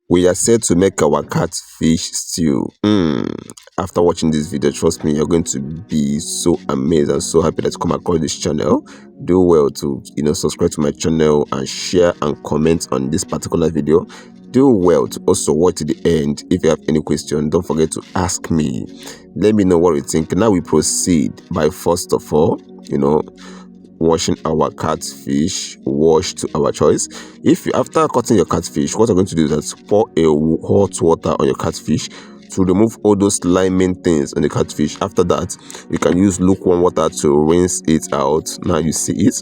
We are set to make our catfish stew. After watching this video, trust me, you're going to be so amazed and so happy that you come across this channel. Do well to subscribe to my channel and share and comment on this particular video. Do well to also watch to the end. If you have any question, don't forget to ask me. Let me know what you think. Now we proceed by, first of all, washing our catfish. Wash to our choice. If you, after cutting your catfish, what you're going to do is that pour a hot water on your catfish to remove all those slimy things on the catfish. After that, you can use lukewarm water to rinse it out. Now you see it.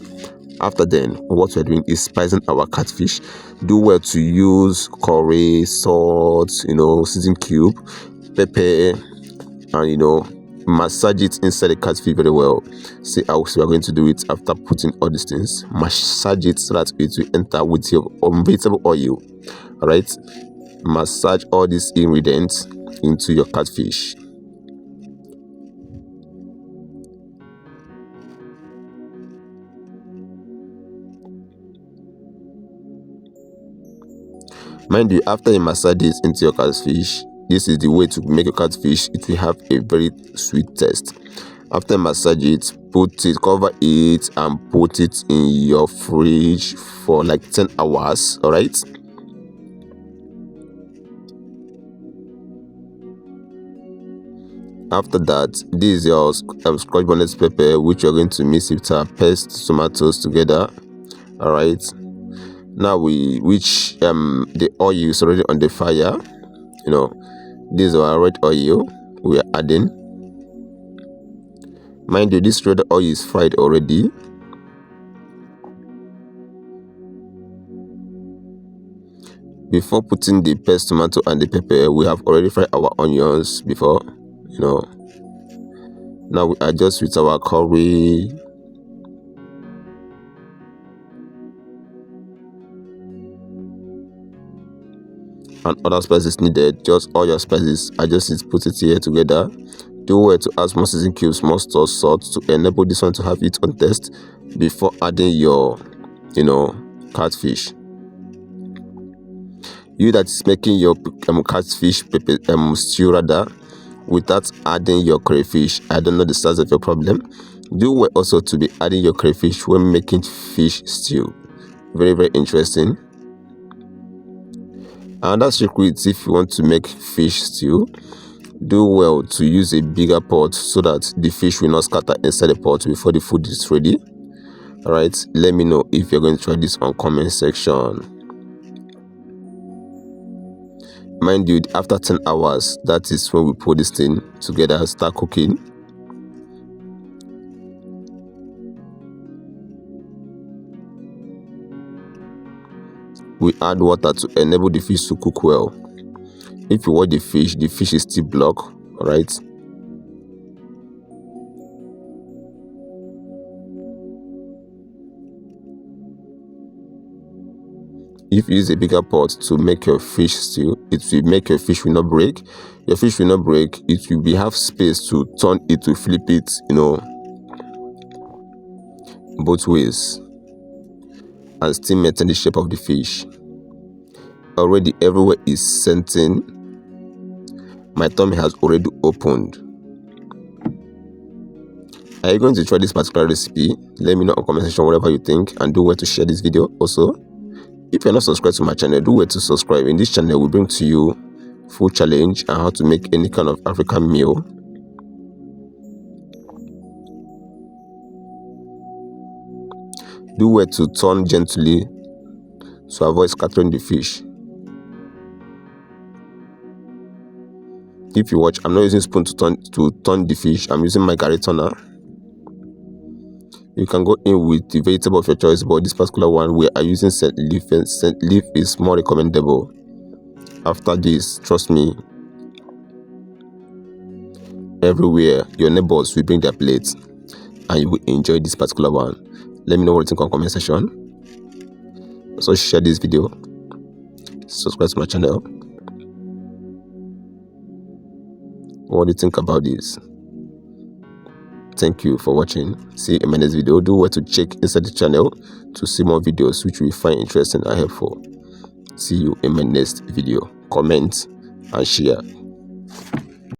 After then, what we're doing is spicing our catfish. Do well to use curry, salt, season cube, pepper, and massage it inside the catfish very well. See how we're going to do it. After putting all these things, massage it so that it will enter with your vegetable oil. All right, massage all these ingredients into your catfish. Mind you, after you massage it into your catfish, this is the way to make your catfish. It will have a very sweet taste. After massage it, cover it and put it in your fridge for like 10 hours. All right. After that, this is your scotch bonnet pepper, which you're going to mix with our paste tomatoes together. All right. Now the oil is already on the fire. This is our red oil we are adding. Mind you, this red oil is fried already. Before putting the paste tomato and the pepper, we have already fried our onions before. Now we adjust with our curry, and other spices needed. Just all your spices, adjust it, put it here together. Do well to add more season cubes, more salt to enable this one to have its own taste before adding your catfish. You that is making your catfish stew rather without adding your crayfish, I don't know the size of your problem. Do well also to be adding your crayfish when making fish stew. Very, very interesting. Another secret, if you want to make fish stew, do well to use a bigger pot so that the fish will not scatter inside the pot before the food is ready. All right, let me know if you're going to try this on comment section. Mind you, after 10 hours, that is when we put this thing together and start cooking. We add water to enable the fish to cook well. If you watch the fish is still blocked. All right. If you use a bigger pot to make your fish stew, it will make your fish will not break. Your fish will not break. It will have space to turn it, to flip it, both ways, and still maintain the shape of the fish. Already everywhere is scenting. My tummy has already opened. Are you going to try this particular recipe? Let me know in the comment section whatever you think, and do well to share this video also. If you're not subscribed to my channel, do well to subscribe. In this channel, we bring to you food challenge and how to make any kind of African meal. Do well to turn gently to avoid scattering the fish. If you watch, I'm not using spoon to turn the fish. I'm using my garri turner. You can go in with the vegetable of your choice, but this particular one we are using scent leaf, and scent leaf is more recommendable. After this, trust me, everywhere your neighbors will bring their plates and you will enjoy this particular one. Let me know what you think on comment section. Also share this video, subscribe to my channel. What do you think about this? Thank you for watching. See you in my next video. Do well to check inside the channel to see more videos which you will find interesting and helpful. See you in my next video. Comment and share.